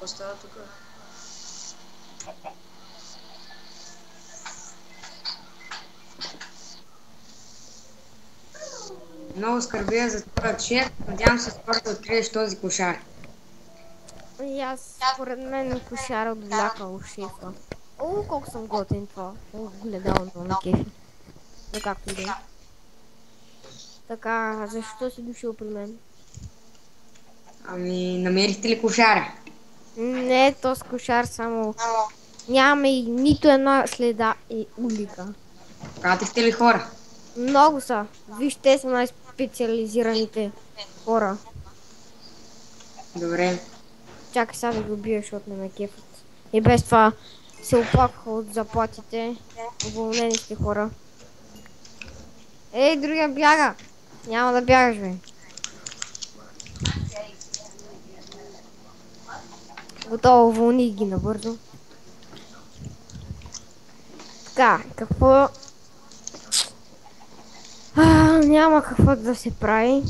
Какво става тук? Много скърбя за твоя шеф. Надявам се скоро да откриеш този кошар. И аз, според мен, кошара отвлякал шефа. О, колко съм готин това. О, гледал на кефи. Но както и да е. Така, защо си дошъл при мен? Ами, намерихте ли кошара? Не, то с кошар само. Нямаме и нито една следа и улика. Пратихте ли хора? Много са. Виж, те са най-специализираните хора. Добре. Чакай сега да ги убия, защото не ме кефът. И без това се оплакаха от заплатите. Уволнени сте хора. Ей, другия бяга! Няма да бягаш, бе. Готово, уволни ги набързо. Така, какво... няма какво да се прави.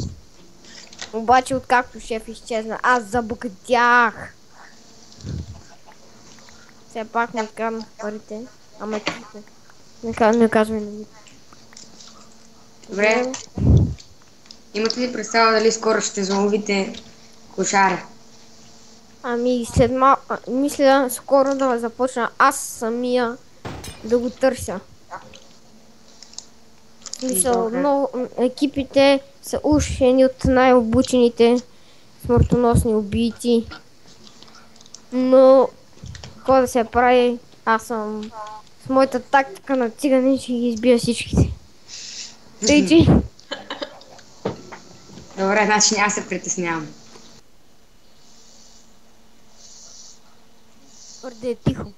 Обаче, откакто шеф изчезна, аз забогатях. Все пак ми откраднах парите. Ама тихо. Не казвай на никого. Добре. Имате ли представа дали скоро ще заловите кошара? Ами след мисля скоро да започна аз самия да го търся. В смисъл, Добре. но екипите са ушени от най-обучените смъртоносни убийци. Но какво да се прави, аз съм с моята тактика на цигани ще ги избия всичките. Тъй че... Добре, значи няма се притеснявам. Твърде е тихо.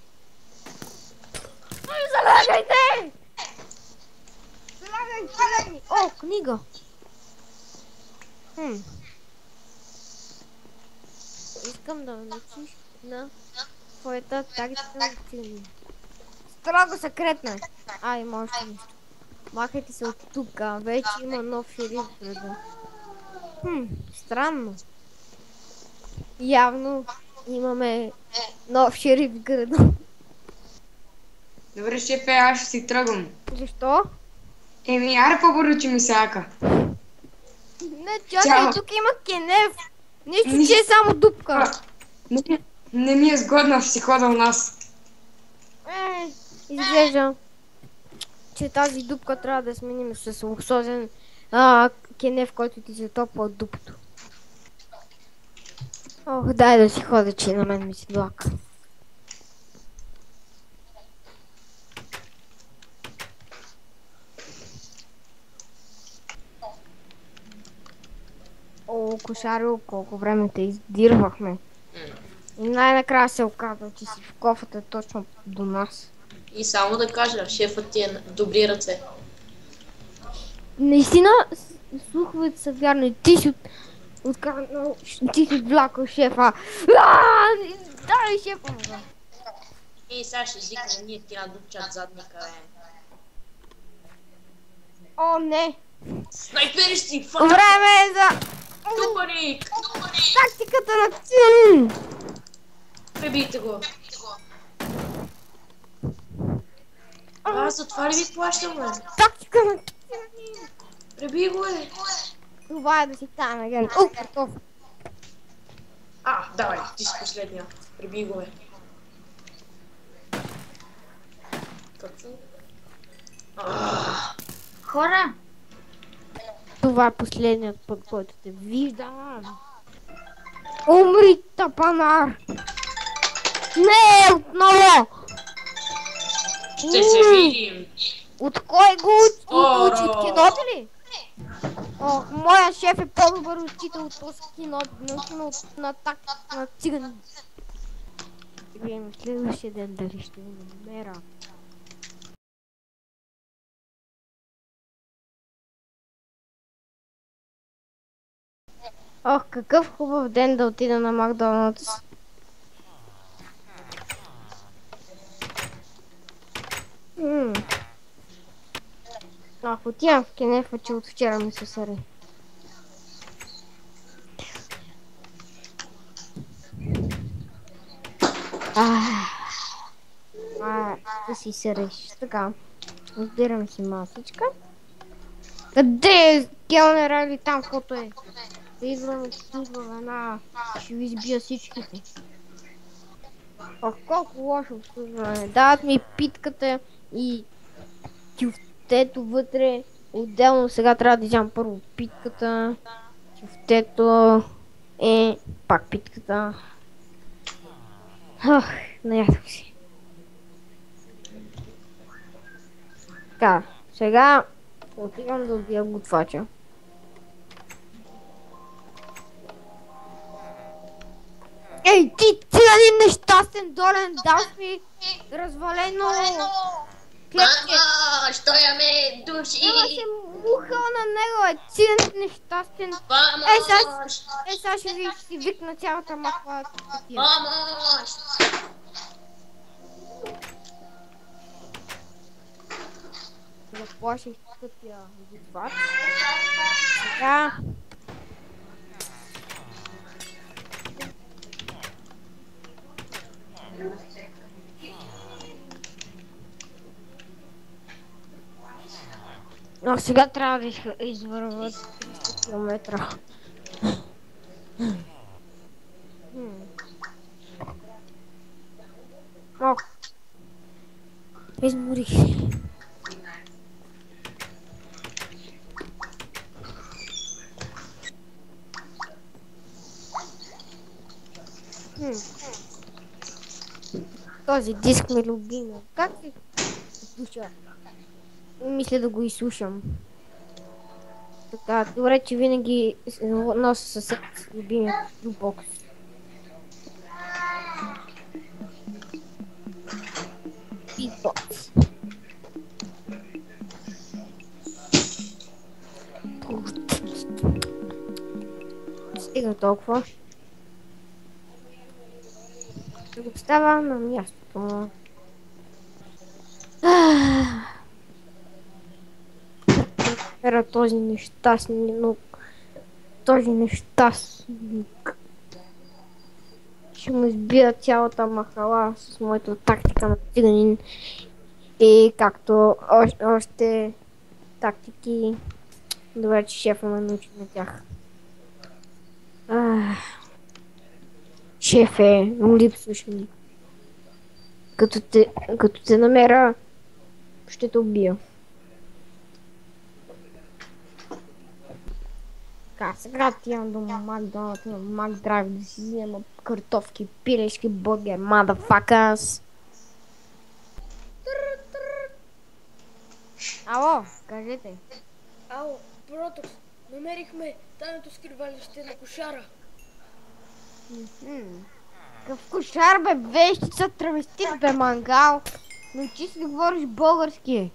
Залягайте! Залягай! О, книга! Искам да научиш на твоята тактика на цигани. Строго секретна е. Има още нещо. Махайте се от тук, вече има нов шериф в града. Странно. Явно имаме нов шериф в града. Добре, шефе, аз ще си тръгвам. Защо? Еми, аре по-бързо, ми сяка. Не, чакай, Чао. тук има кенев. Нищо, че е само дупка. Не ми е сгодна, ще си хода у нас. Изглежда, че тази дупка трябва да сменим с луксозен кенев, който ти се топва от дупото. Ох, дай да си хода, че на мен ми се длака. О, кошарио, колко време те издирвахме. И най-накрая се оказа, че си в кофата точно до нас. И само да кажа, шефът ти е в добри ръце. Наистина, слуховете са вярни. Ти си ти си влакал шефа. Дай шефа! И сега ще извикаме ние ти надупчат задника, бе. О, не! Снайперисти! Време е за Тупаник! тактиката на Цин! Пребийте го! Аз за това ли ви плащам, бе? Тактика на Цин! Пребий го, бе! Това е да си таен агент. Картоф! Давай, ти си последния. Пребий го, бе. Какво? Хора, Това е последният път, който те виждам. Умри, тапанар! Не, отново! Ще се видим! От кой го Скоро! учи? От киното ли? Ох, моя шеф е по-добър учител от този кино, научено на тактика на цигани. Ще видим следващия ден дали ще го намеря. Ох, какъв хубав ден да отида на Макдоналдс. Отивам в кенефа, че от вчера ми се съри. си се решиш. Така, отбирам си масичка. Къде е келнера или там, каквото е? Да идвам в една, ще ви избия всичките. Ох, колко лошо обслужване. Дават ми питката и кюфтето вътре. Отделно сега трябва да вземам първо питката. Кюфтето е пак питката. Ох, наядох си. Така, сега отивам да убия готвача. Ей, ти един нещастен долен, дал ми развалено клетче. Мамо, що я ме души? Ела се мухал на него, ти нещастен. Помощ! Сега ще ви си викна цялата махва. Помощ! Заплаших тъпия готвач. Сега... Но сега трябва да извърват 30 километра. Ох, изморих. Този диск ми е любим. Как се слуша? Мисля да го изслушам. Така, добре, че винаги нося със себе си любимия джукбокс. Beatbox. Стига толкова. Да го поставя на мястото. Ера този нещастник. Този нещастник. Ще му избия цялата махала с моята тактика на циганин. И както още тактики. Добре, че шефа ме научи на тях. Шефе, но липсваш ми. Като те намеря, ще те убия. Така, сега отивам до Макдоналдс, на Макдрайв да си взема картофки, пилешки, бургер, motherfuckers. Ало, кажете. Ало, Протокс, намерихме тайното скривалище на кошара. Какъв кошар, бе, вещица, травестит, бе, мангал. Научи си да говориш български.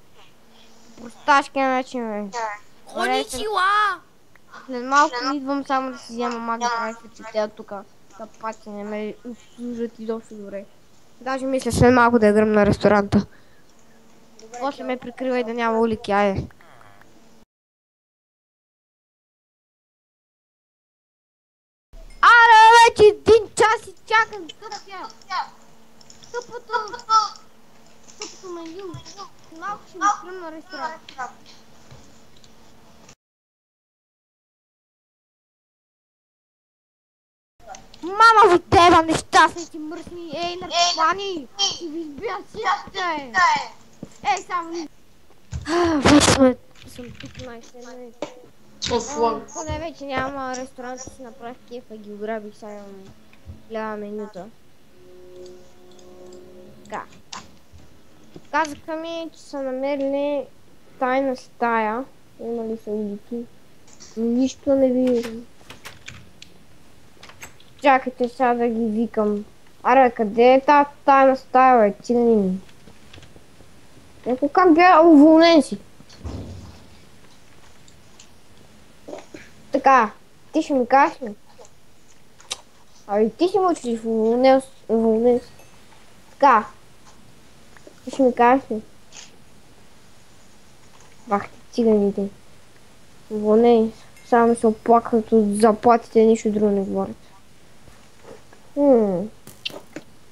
Просташкия начин, бе. Коничила! След малко идвам само да си взема Макдрайв, че те тука тапаци не ме обслужат и доста добре. Даже мисля след малко да я гръм на ресторанта. После ме прикривай да няма улики, айде. Аре, вече 1 час и чакам тъпя! Тъпото меню. Малко ще ми спрем на ресторант. Мама ви теба, нещастни ти мръсни, ей, наркомани! Ще ви избия всичките! Ей, само ни... Вече съм тук най-сетне. Поне вече няма ресторант, си направих кефа, ги ограбих, сега имам лява менюта. Така. Казаха ми, че са намерили тайна стая. Има ли са улики? Нищо не виждам. Чакайте сега да ги викам. Аре, къде е тази тайна стая, бе, циганин? Ето как бе, уволнен си. Така, ти ще ми кажеш ли? Ами ти си мълчиш, уволнен си. Така, ти ще ми кажеш ли? Бах ти циганите. Уволнени, само се оплакват от заплатите, нищо друго не говорят.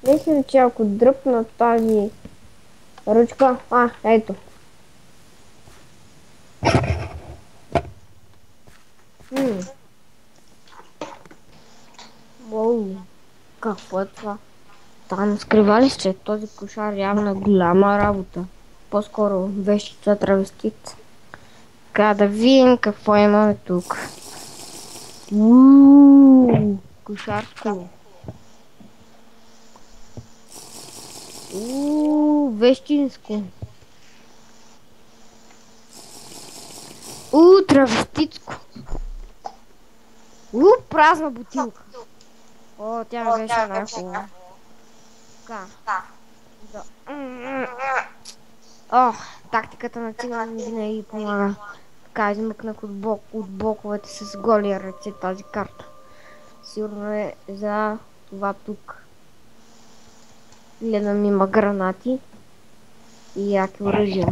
Мисля, че ако дръпна тази Ръчка. Ето. Уау. Какво е това? Там скривали се, този кошар явно е голяма работа. По-скоро вещица травестит. Така да видим какво имаме тук. Кошарско. Вещинско. Травеститско. Празна бутилка. Тя не беше най-хубава. Така. Тактиката на циган винаги помага. Така, измъкнах от блоковете с голи ръце тази карта. Сигурно е за това тук. Гледам, има гранати и яки оръжия.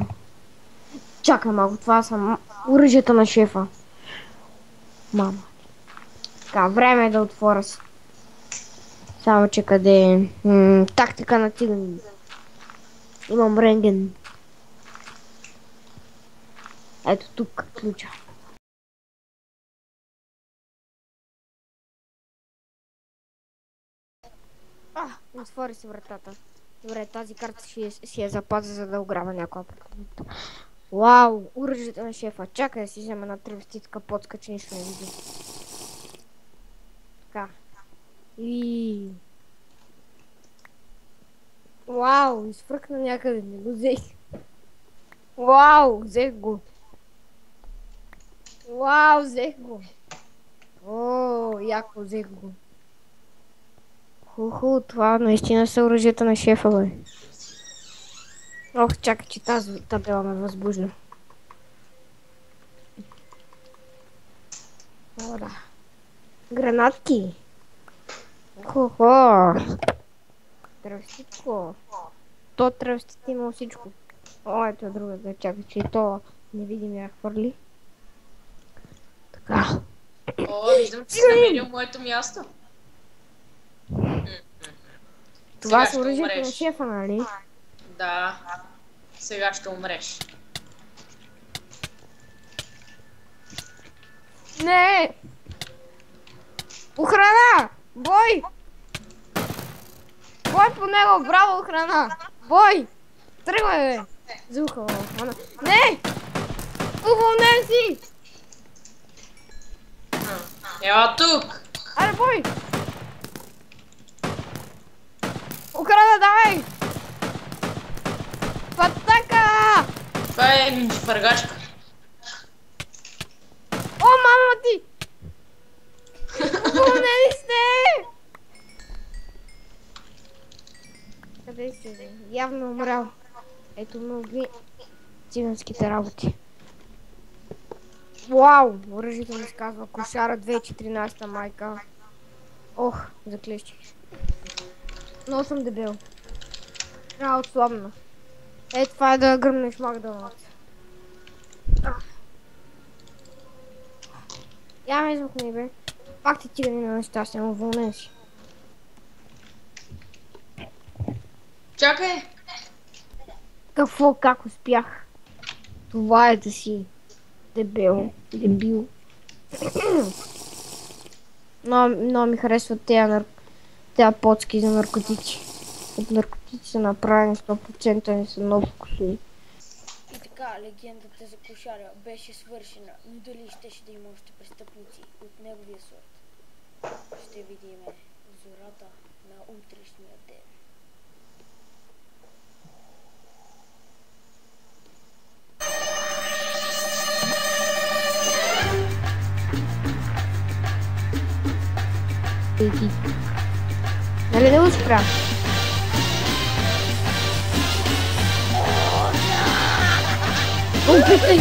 Чакай малко, това са оръжията на шефа. Мама. Така, време е да отворя си. Само че къде е? Тактика на циган. Имам рентген. Ето тук ключа. Отвори се вратата. Добре, тази карта си я запазя, за да ограбя някоя предприятел. Вау, оръжието на шефа. Чакай да си взема една травеститска подска, че нищо не види. Така. Вау, изфръкна някъде, не го взех. Вау, взех го. Вау, взех го. Яко взех го. Това наистина са оръжията на шефа, бе. Чакай, че тази табела ме възбужда. Да. Гранатки. Травеститко. То травестит има всичко. Ето е другата, чакай, че то невидимия хвърли. Така. Виждам, че си намерил моето място. Това са оръжието на шефа, нали? Да. Сега ще умреш. Не! Охрана! Бой! Бой по него! Браво, охрана! Бой! Тръгвай, бе! Зуха, охрана. Не! Уволнен си! Ела тук! Аре, бой! Охрана, давай! Патака! Това е шпаргачка. Мама ти! Уволнени сте! Къде си, бе? Явно умрял. Ето много циганските работи. Вау! Оръжието ми сказва кошара 2014 майка. Заклещих. Но съм дебел. Трябва отслабна. Това е да гръмнеш Макдоналдс. Я ме измъкни, бе. Пак ти тигани на нещастен, уволнен си. Чакай! Как успях? Това е да си дебил. Но ми харесват тези подски за наркотици. От наркотици са направени 100% не са много вкусни. И така, легендата за кошаря беше свършена, но дали щеше да има още престъпници от неговия сорт? Ще видим в зората на утрешния ден. Нали да го спря? Опитай!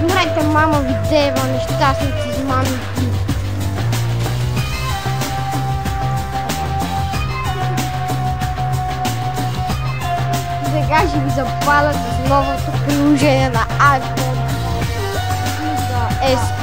Мрайте, мама ви дева, нещастници, измамници. ще ви запаля с новото приложение на iPhone за S